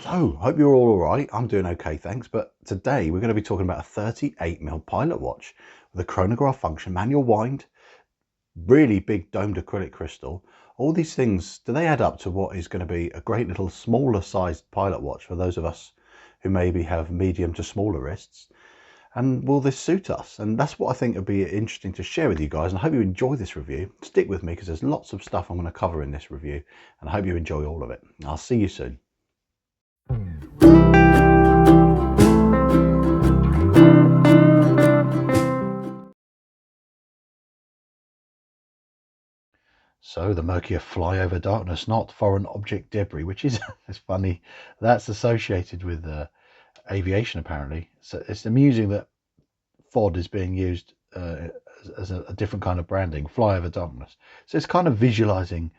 So, hope you're all right. I'm doing okay, thanks. But today we're going to be talking about a 38mm pilot watch with a chronograph function, manual wind, really big domed acrylic crystal. All these things, do they add up to what is going to be a great little smaller sized pilot watch for those of us who maybe have medium to smaller wrists? And will this suit us? And that's what I think would be interesting to share with you guys. And I hope you enjoy this review. Stick with me because there's lots of stuff I'm going to cover in this review. And I hope you enjoy all of it. I'll see you soon. So the Merkur fly over darkness, not foreign object debris, which is it's funny. That's associated with aviation apparently. So it's amusing that FOD is being used as a different kind of branding, fly over darkness. So it's kind of visualizing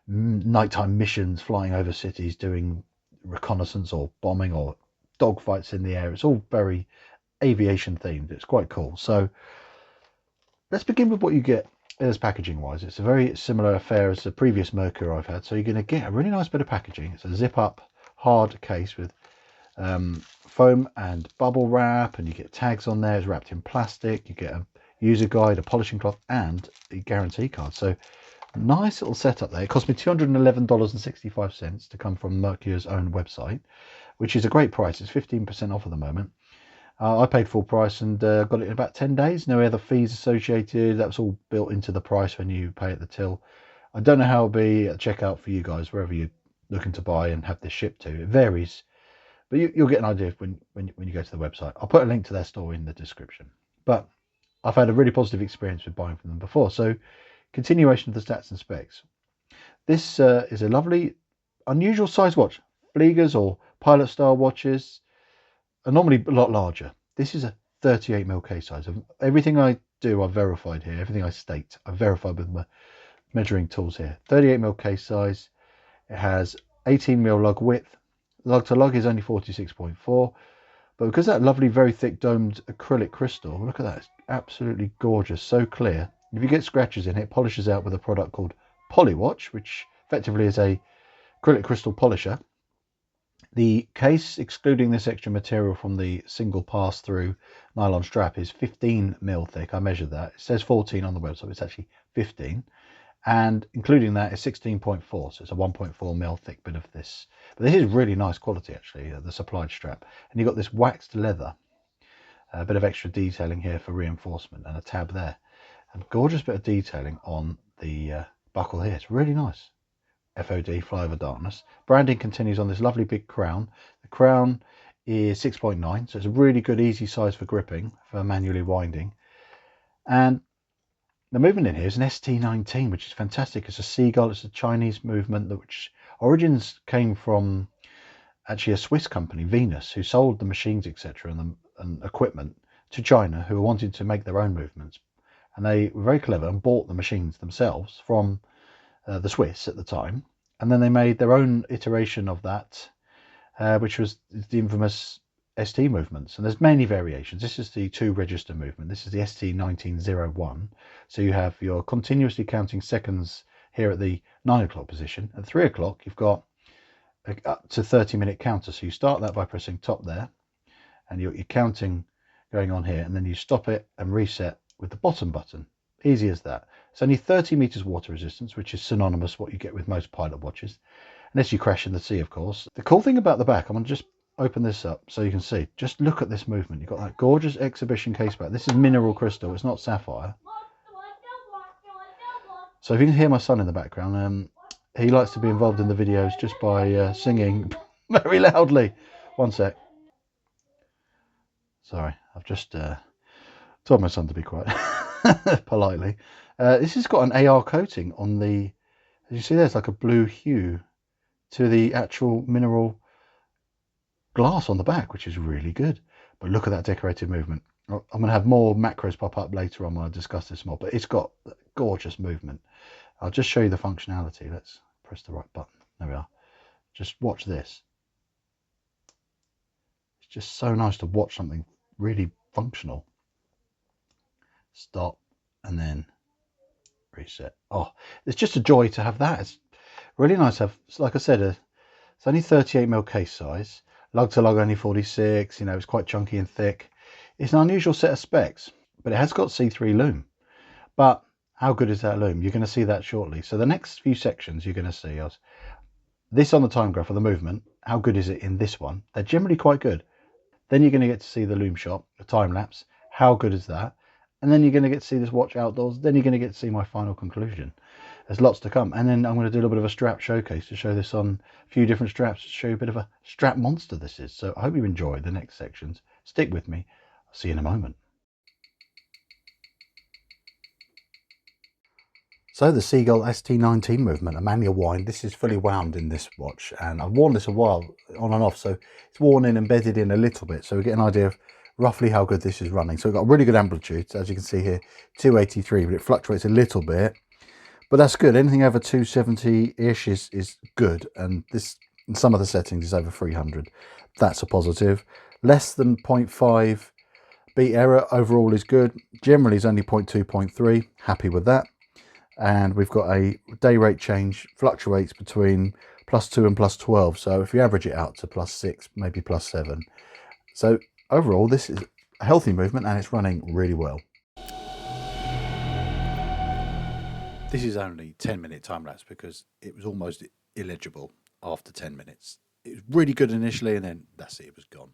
nighttime missions, flying over cities, doing reconnaissance or bombing or dogfights in the air. It's all very aviation themed. It's quite cool. So let's begin with what you get as packaging wise. It's a very similar affair as the previous Merkur I've had. So you're going to get a really nice bit of packaging. It's a zip up hard case with foam and bubble wrap, and you get tags on there. It's wrapped in plastic. You get a user guide, a polishing cloth, and a guarantee card. So nice little setup there. It cost me $211.65 to come from Merkur's own website, which is a great price. It's 15% off at the moment. I paid full price and got it in about 10 days. No other fees associated. That was all built into the price when you pay at the till. I don't know how it'll be at checkout for you guys, wherever you're looking to buy and have this shipped to. It varies, but you'll get an idea when you go to the website. I'll put a link to their store in the description. But I've had a really positive experience with buying from them before. So continuation of the stats and specs. This is a lovely, unusual size watch. Fliegers or pilot style watches are normally a lot larger. This is a 38mm case size. Everything I do, I've verified here. Everything I state, I've verified with my measuring tools here. 38mm case size. It has 18mm lug width. Lug to lug is only 46.4. But because that lovely, very thick domed acrylic crystal, look at that, it's absolutely gorgeous, so clear. If you get scratches in it, it polishes out with a product called Polywatch, which effectively is a acrylic crystal polisher. The case, excluding this extra material from the single pass-through nylon strap, is 15mm thick. I measured that. It says 14 on the website, it's actually 15. And including that is 16.4, so it's a 1.4mm thick bit of this. But this is really nice quality, actually, the supplied strap. And you've got this waxed leather, a bit of extra detailing here for reinforcement, and a tab there. And gorgeous bit of detailing on the buckle here. It's really nice. FOD, fly over darkness. Branding continues on this lovely big crown. The crown is 6.9, so it's a really good, easy size for gripping, for manually winding. And the movement in here is an ST19, which is fantastic. It's a Seagull. It's a Chinese movement, which origins came from actually a Swiss company, Venus, who sold the machines, etc., and equipment to China, who wanted to make their own movements. And they were very clever and bought the machines themselves from the Swiss at the time, and then they made their own iteration of that, which was the infamous ST movements. And there's many variations. This is the 2-register movement. This is the ST1901. So you have your continuously counting seconds here at the 9 o'clock position. At 3 o'clock, you've got up to 30-minute counter. So you start that by pressing top there, and you're counting going on here, and then you stop it and reset with the bottom button. Easy as that. It's only 30 meters water resistance, which is synonymous with what you get with most pilot watches, unless you crash in the sea, of course. The cool thing about the back, I'm going to just open this up so you can see. Just look at this movement. You've got that gorgeous exhibition case back. This is mineral crystal. It's not sapphire. So if you can hear my son in the background, he likes to be involved in the videos just by singing very loudly. One sec. Sorry, I've just told my son to be quiet. Politely. This has got an AR coating on the, as you see there's like a blue hue to the actual mineral glass on the back, which is really good. But look at that decorated movement. I'm going to have more macros pop up later on when I discuss this more, but it's got gorgeous movement. I'll just show you the functionality. Let's press the right button. There we are. Just watch this. It's just so nice to watch something really functional. Stop and then reset. Oh, it's just a joy to have that. It's really nice to have, like I said, It's only 38mm case size, lug to lug only 46, you know, it's quite chunky and thick. It's an unusual set of specs, but it has got C3 loom. But how good is that loom? You're going to see that shortly. So the next few sections you're going to see is this on the time graph of the movement. How good is it in this one? They're generally quite good. Then you're going to get to see the loom shot, the time lapse. How good is that? And then you're going to get to see this watch outdoors. Then you're going to get to see my final conclusion. There's lots to come. And then I'm going to do a little bit of a strap showcase to show this on a few different straps, to show you a bit of a strap monster this is. So I hope you enjoy the next sections. Stick with me. I'll see you in a moment. So the Seagull ST19 movement, a manual wind. This is fully wound in this watch, and I've worn this a while on and off, so it's worn in, embedded in a little bit, so we get an idea of roughly how good this is running. So we've got a really good amplitude, as you can see here, 283, but it fluctuates a little bit, but that's good. Anything over 270-ish is good, and this, in some of the settings, is over 300. That's a positive. Less than 0.5 beat error overall is good. Generally is only 0.2, 0.3. Happy with that. And we've got a day rate change, fluctuates between +2 and +12. So if you average it out to +6, maybe +7. So overall, this is a healthy movement and it's running really well. This is only 10-minute time lapse because it was almost illegible after 10 minutes. It was really good initially, and then that's it, it was gone.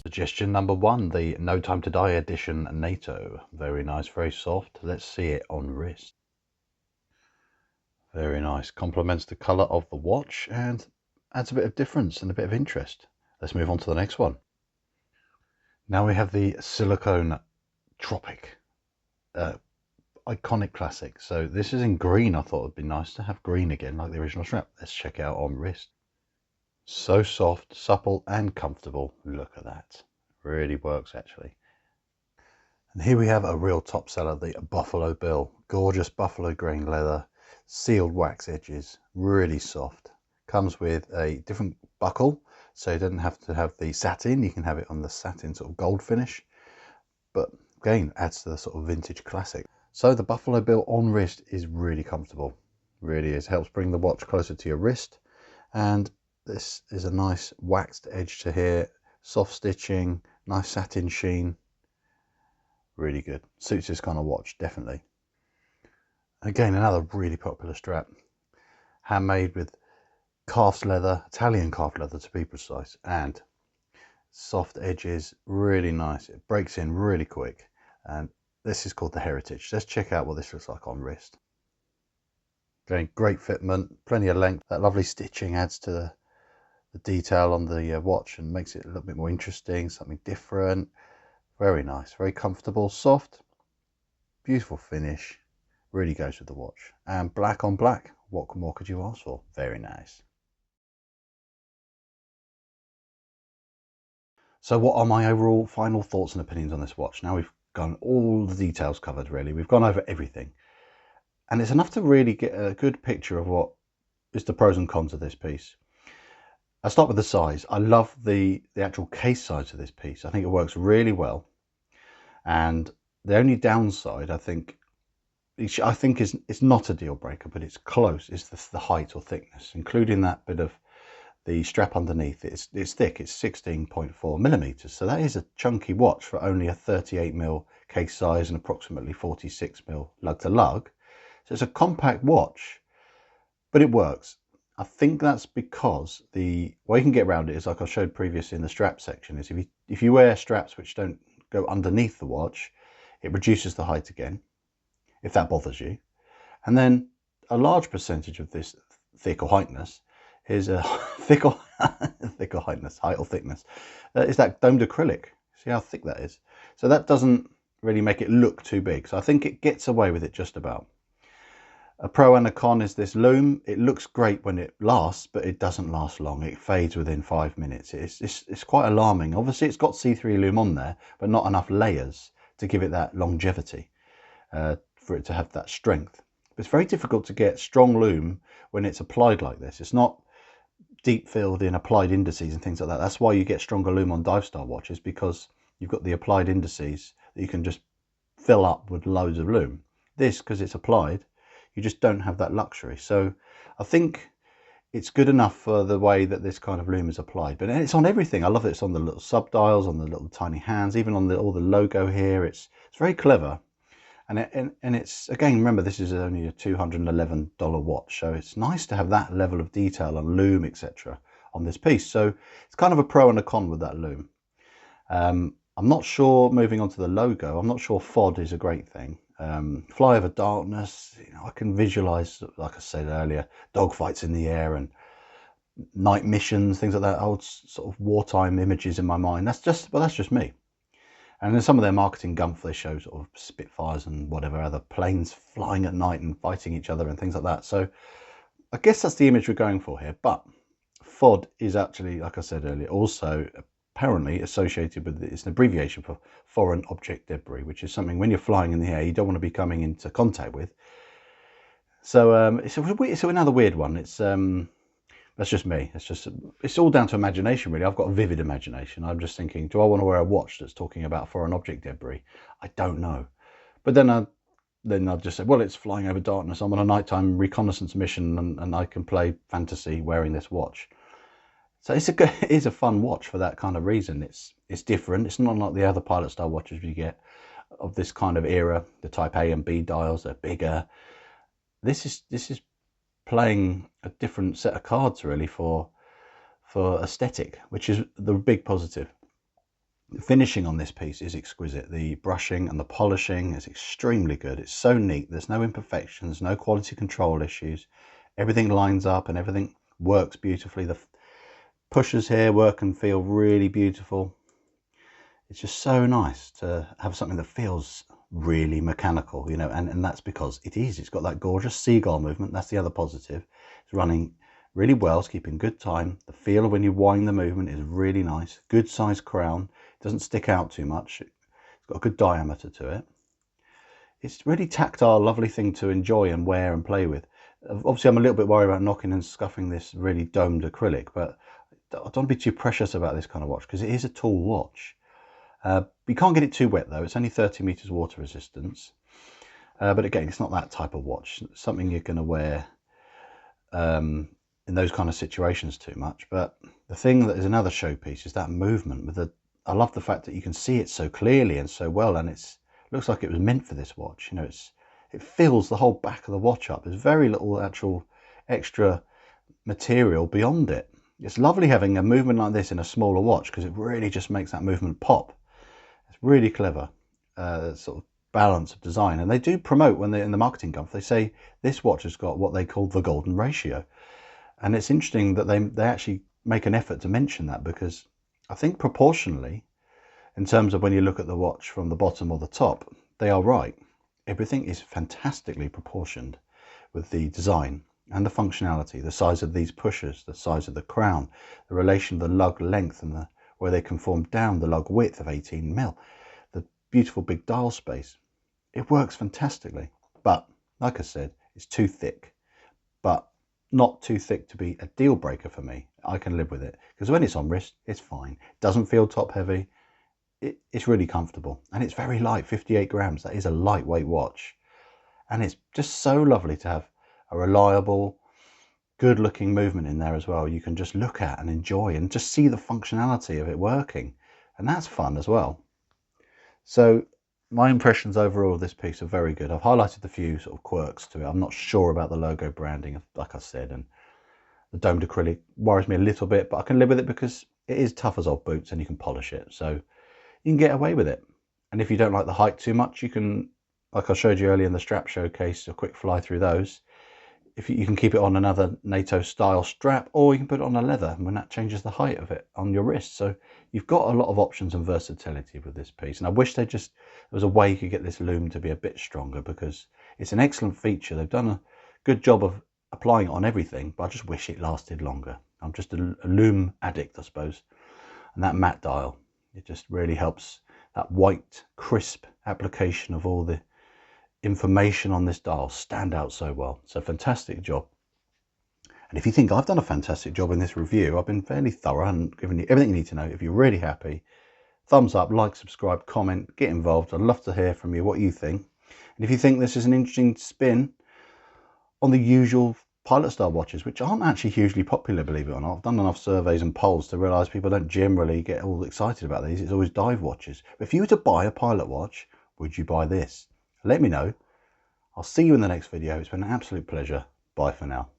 Suggestion number 1, the No Time to Die edition NATO. Very nice, very soft. Let's see it on wrist. Very nice. Complements the colour of the watch and adds a bit of difference and a bit of interest. Let's move on to the next one. Now we have the silicone Tropic. Iconic classic. So this is in green. I thought it'd be nice to have green again, like the original strap. Let's check it out on wrist. So soft, supple and comfortable. Look at that. Really works actually. And here we have a real top seller, the Buffalo Bill. Gorgeous buffalo grain leather, sealed wax edges, really soft. Comes with a different buckle, so you don't have to have the satin. You can have it on the satin sort of gold finish. But again, adds to the sort of vintage classic. So the Buffalo Bill on wrist is really comfortable. Really is. Helps bring the watch closer to your wrist. And this is a nice waxed edge to here, soft stitching, nice satin sheen. Really good. Suits this kind of watch, definitely. Again, another really popular strap. Handmade with calf leather, Italian calf leather to be precise, and soft edges, really nice. It breaks in really quick, and this is called the Heritage. Let's check out what this looks like on wrist. Again, great fitment, plenty of length. That lovely stitching adds to the detail on the watch and makes it a little bit more interesting, something different. Very nice, very comfortable, soft, beautiful finish. Really goes with the watch. And black on black, what more could you ask for? Very nice. So what are my overall final thoughts and opinions on this watch? Now we've gone all the details covered, really. We've gone over everything. And it's enough to really get a good picture of what is the pros and cons of this piece. I'll start with the size. I love the actual case size of this piece. I think it works really well. And the only downside, I think it's not a deal breaker, but it's close. It's the height or thickness, including that bit of the strap underneath. It's thick. It's 16.4 millimeters. So that is a chunky watch for only a 38mm case size and approximately 46mm lug to lug. So it's a compact watch, but it works. I think that's because the way you can get around it is, like I showed previously in the strap section, is if you wear straps which don't go underneath the watch, it reduces the height again, if that bothers you. And then a large percentage of this thick or heightness is height or thickness is that domed acrylic. See how thick that is? So that doesn't really make it look too big. So I think it gets away with it just about. A pro and a con is this loom. It looks great when it lasts, but it doesn't last long. It fades within 5 minutes. It's quite alarming. Obviously, it's got C3 loom on there, but not enough layers to give it that longevity, for it to have that strength. But it's very difficult to get strong loom when it's applied like this. It's not deep filled in applied indices and things like that. That's why you get stronger loom on dive style watches, because you've got the applied indices that you can just fill up with loads of loom. This, because it's applied, you just don't have that luxury. So I think it's good enough for the way that this kind of loom is applied, but it's on everything. I love that it's on the little sub dials, on the little tiny hands, even on all the logo here. It's very clever. And it's, again, remember, this is only a $211 watch, so it's nice to have that level of detail on loom, etc. on this piece. So it's kind of a pro and a con with that loom. I'm not sure, moving on to the logo, I'm not sure FOD is a great thing. Fly over darkness, I can visualize, like I said earlier, dogfights in the air and night missions, things like that, old sort of wartime images in my mind. That's just me. And in some of their marketing gumph, they show sort of Spitfires and whatever other planes flying at night and fighting each other and things like that. So I guess that's the image we're going for here. But FOD is actually, like I said earlier, also apparently associated with, it's an abbreviation for foreign object debris, which is something when you're flying in the air you don't want to be coming into contact with. So it's another weird one. That's just me. It's all down to imagination, really. I've got a vivid imagination. I'm just thinking, do I want to wear a watch that's talking about foreign object debris? I don't know. But then I'll just say, well, it's flying over darkness. I'm on a nighttime reconnaissance mission, and I can play fantasy wearing this watch. So it is a fun watch for that kind of reason. It's different. It's not like the other pilot style watches you get of this kind of era. The Type A and B dials are bigger. This is playing a different set of cards, really, for aesthetic, which is the big positive. The finishing on this piece is exquisite. The brushing and the polishing is extremely good. It's so neat. There's no imperfections, no quality control issues. Everything lines up and everything works beautifully. The pushers here work and feel really beautiful. It's just so nice to have something that feels really mechanical, and that's because it is. It's got that gorgeous seagull movement. That's the other positive. It's running really well. It's keeping good time. The feel of when you wind the movement is really nice. Good size crown. It doesn't stick out too much. It's got a good diameter to it. It's really tactile, lovely thing to enjoy and wear and play with. Obviously, I'm a little bit worried about knocking and scuffing this really domed acrylic, but I don't want to be too precious about this kind of watch because it is a tall watch. You can't get it too wet though. It's only 30 meters water resistance. But again, it's not that type of watch. It's something you're going to wear in those kind of situations too much. But the thing that is another showpiece is that movement. I love the fact that you can see it so clearly and so well, and it looks like it was meant for this watch. It fills the whole back of the watch up. There's very little actual extra material beyond it. It's lovely having a movement like this in a smaller watch because it really just makes that movement pop. It's really clever, sort of balance of design. And they do promote, when they're in the marketing gumph, they say this watch has got what they call the golden ratio. And it's interesting that they actually make an effort to mention that, because I think proportionally, in terms of when you look at the watch from the bottom or the top, they are right. Everything is fantastically proportioned with the design and the functionality, the size of these pushers, the size of the crown, the relation of the lug length and where they conform down, the lug width of 18 mil, the beautiful big dial space. It works fantastically. But like I said, it's too thick, but not too thick to be a deal breaker for me. I can live with it because when it's on wrist, it's fine. It doesn't feel top heavy. It's really comfortable, and it's very light, 58 grams. That is a lightweight watch, and it's just so lovely to have a reliable, good looking movement in there as well. You can just look at and enjoy and just see the functionality of it working, and that's fun as well. So my impressions overall of this piece are very good. I've highlighted a few sort of quirks to it. I'm not sure about the logo branding, like I said, and the domed acrylic worries me a little bit, but I can live with it because it is tough as old boots and you can polish it, so you can get away with it. And if you don't like the height too much, you can, like I showed you earlier in the strap showcase, a quick fly through those. if you can keep it on another NATO style strap, or you can put it on a leather, and when that changes the height of it on your wrist. So you've got a lot of options and versatility with this piece. And I wish there was a way you could get this loom to be a bit stronger, because it's an excellent feature. They've done a good job of applying it on everything, but I just wish it lasted longer. I'm just a loom addict, I suppose. And that matte dial, it just really helps that white, crisp application of all the information on this dial stand out so well. It's a fantastic job. And if you think I've done a fantastic job in this review, I've been fairly thorough and given you everything you need to know. If you're really happy, thumbs up, like, subscribe, comment, get involved. I'd love to hear from you what you think. And if you think this is an interesting spin on the usual pilot style watches, which aren't actually hugely popular, believe it or not. I've done enough surveys and polls to realise people don't generally get all excited about these. It's always dive watches. But if you were to buy a pilot watch, would you buy this? Let me know. I'll see you in the next video. It's been an absolute pleasure. Bye for now.